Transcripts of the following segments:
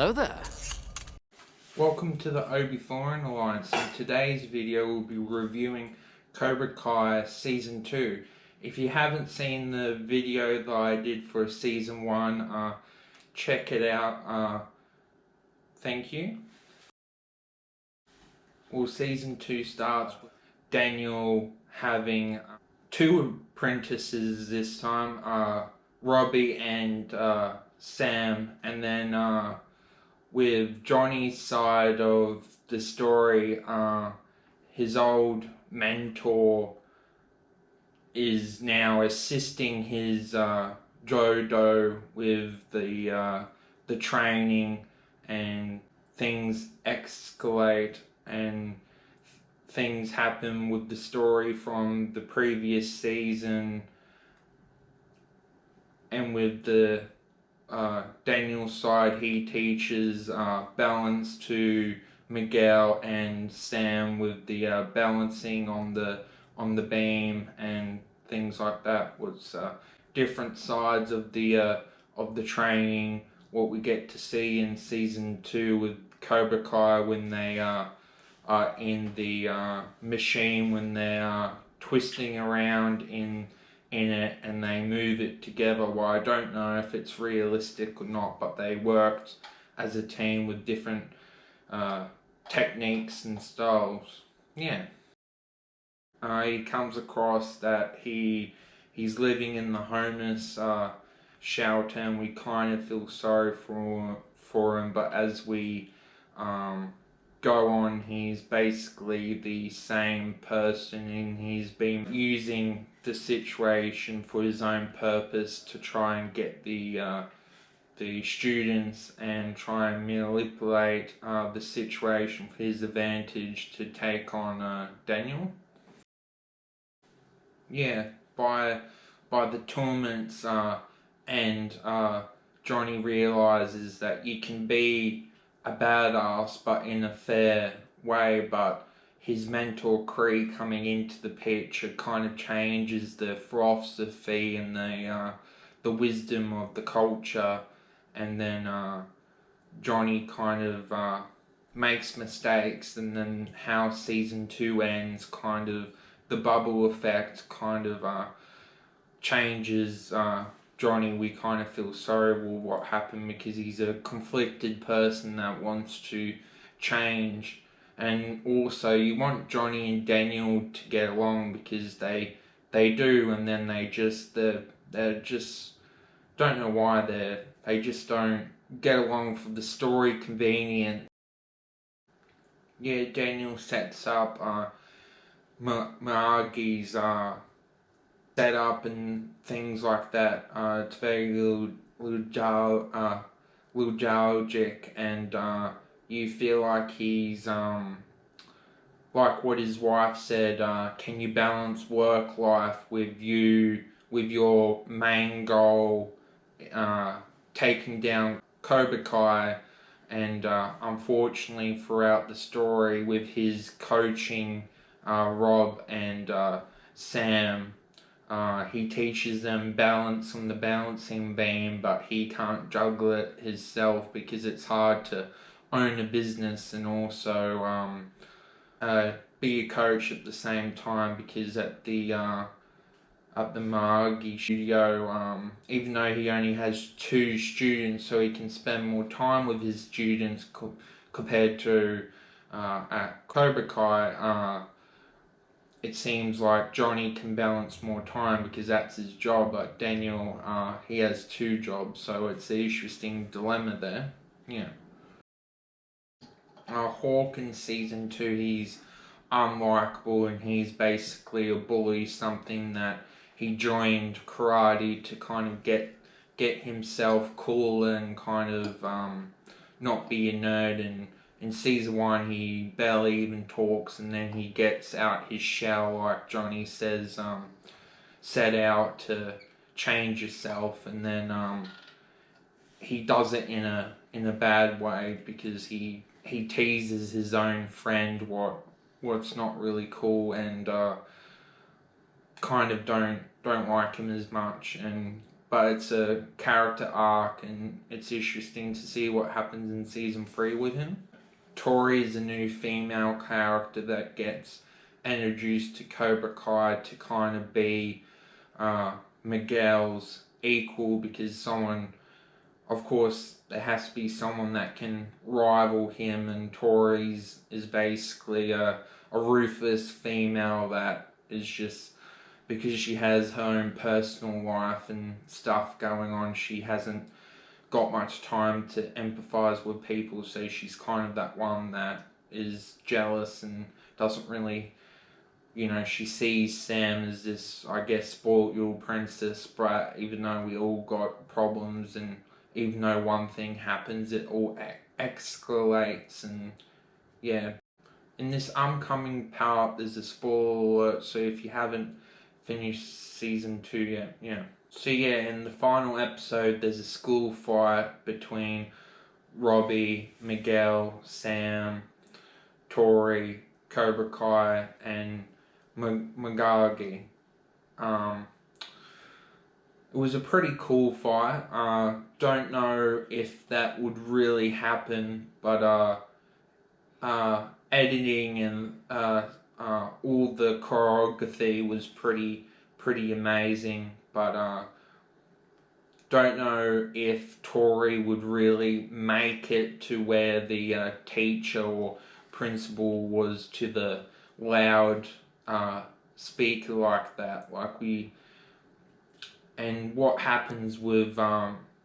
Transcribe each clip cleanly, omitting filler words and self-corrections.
Hello there. Welcome to the Obi Foreign Alliance. In today's video we'll be reviewing Cobra Kai Season 2. If you haven't seen the video that I did for Season 1, check it out. Thank you. Well, Season 2 starts with Daniel having two apprentices this time, Robbie and Sam, and then with Johnny's side of the story, his old mentor is now assisting his Jodo with the training, and things escalate and things happen with the story from the previous season, and with the Daniel's side, he teaches balance to Miguel and Sam with the balancing on the beam and things like that. Was different sides of the training, what we get to see in Season 2 with Cobra Kai when they are in the machine, when they are twisting around in it and they move it together. Well, I don't know if it's realistic or not, but they worked as a team with different techniques and styles. Yeah. He comes across that he's living in the homeless shelter, and we kind of feel sorry for him, but as we go on, he's basically the same person, and he's been using the situation for his own purpose to try and get the students and try and manipulate the situation for his advantage to take on Daniel. Yeah, by the tournaments and Johnny realizes that you can be a badass but in a fair way, but his mentor Cree coming into the picture kind of changes the philosophy and the wisdom of the culture, and then Johnny kind of makes mistakes, and then how Season 2 ends, kind of the bubble effect kind of changes Johnny. We kind of feel sorry for what happened because he's a conflicted person that wants to change, and also you want Johnny and Daniel to get along because they do, and then they just don't know why they just don't get along for the story convenient. Yeah, Daniel sets up Miyagi's setup and things like that. It's very nostalgic, and you feel like he's like what his wife said. Can you balance work life with your main goal, taking down Cobra Kai? And unfortunately, throughout the story, with his coaching Rob and Sam, he teaches them balance on the balancing beam, but he can't juggle it himself because it's hard to own a business and also be a coach at the same time, because at the Miyagi studio, even though he only has 2 students, so he can spend more time with his students compared to at Cobra Kai, it seems like Johnny can balance more time because that's his job, but Daniel, he has 2 jobs, so it's an interesting dilemma there. Yeah. Hawkins Season 2, he's unlikable, and he's basically a bully, something that he joined karate to kind of get himself cool and kind of not be a nerd. And in Season 1 he barely even talks, and then he gets out his shell, like Johnny says, set out to change yourself, and then he does it in a bad way because he teases his own friend what's not really cool, and kind of don't like him as much, and but it's a character arc, and it's interesting to see what happens in season 3 with him. Tori is a new female character that gets introduced to Cobra Kai to kind of be Miguel's equal, because someone, of course, there has to be someone that can rival him, and Tori's is basically a ruthless female that is just, because she has her own personal life and stuff going on, she hasn't got much time to empathize with people, so she's kind of that one that is jealous and doesn't really, she sees Sam as this, I guess, spoiled little princess brat, even though we all got problems, and even though one thing happens, it all escalates. And yeah, in this upcoming part, there's a spoiler alert, so if you haven't finished season 2 yet, So yeah, in the final episode, there's a school fight between Robbie, Miguel, Sam, Tori, Cobra Kai, and Magagi. It was a pretty cool fight. Don't know if that would really happen, but editing and all the choreography was pretty amazing. But don't know if Tori would really make it to where the teacher or principal was to the loud speaker like that. And what happens with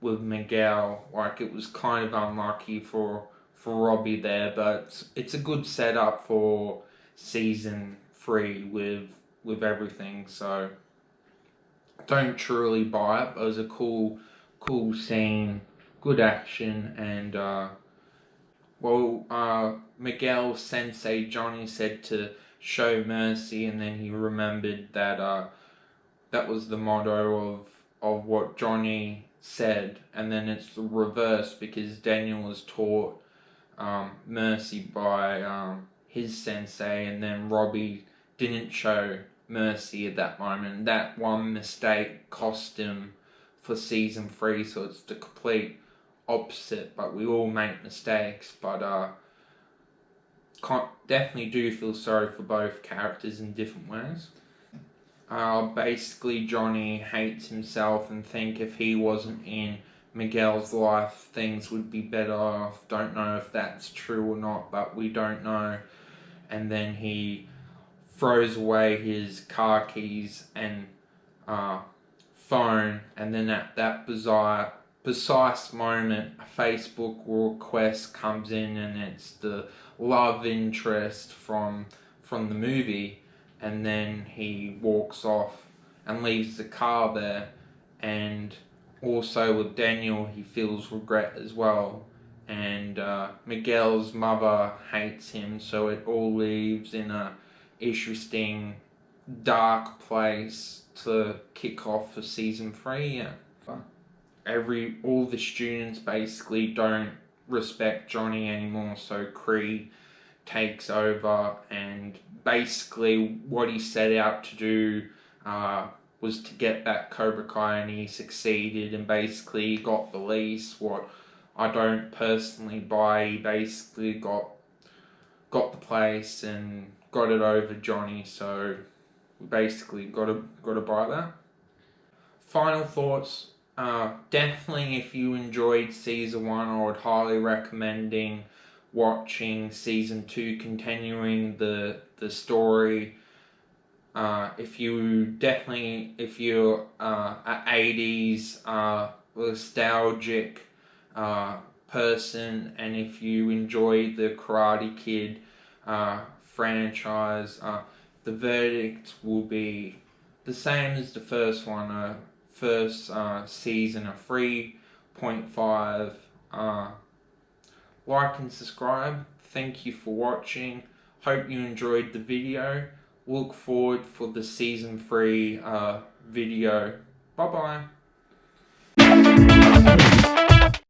Miguel, it was kind of unlucky for Robbie there, but it's a good setup for season 3 with everything. So don't truly buy it, but it was a cool scene, good action, and Miguel's sensei Johnny said to show mercy, and then he remembered that that was the motto of what Johnny said, and then it's the reverse, because Daniel was taught mercy by his sensei, and then Robbie didn't show mercy at that moment. That one mistake cost him for season 3, so it's the complete opposite. But we all make mistakes, but definitely do feel sorry for both characters in different ways. Basically, Johnny hates himself and think if he wasn't in Miguel's life, things would be better off. Don't know if that's true or not, but we don't know. And then he throws away his car keys and phone, and then at that precise moment, a Facebook request comes in, and it's the love interest from the movie, and then he walks off and leaves the car there. And also with Daniel, he feels regret as well, and Miguel's mother hates him, so it all leaves in a interesting dark place to kick off for season 3. All the students basically don't respect Johnny anymore, so Creed takes over, and basically what he set out to do was to get back Cobra Kai, and he succeeded, and basically got the lease. What I don't personally buy, he basically got the place and got it over Johnny, so we basically got to buy that. Final thoughts. Definitely, if you enjoyed season 1, I would highly recommending watching season 2, continuing the story. If you're an 80s nostalgic person, and if you enjoy the Karate Kid franchise, the verdict will be the same as the first one. First season, a 3.5. Like and subscribe. Thank you for watching. Hope you enjoyed the video. Look forward for the season 3 video. Bye bye.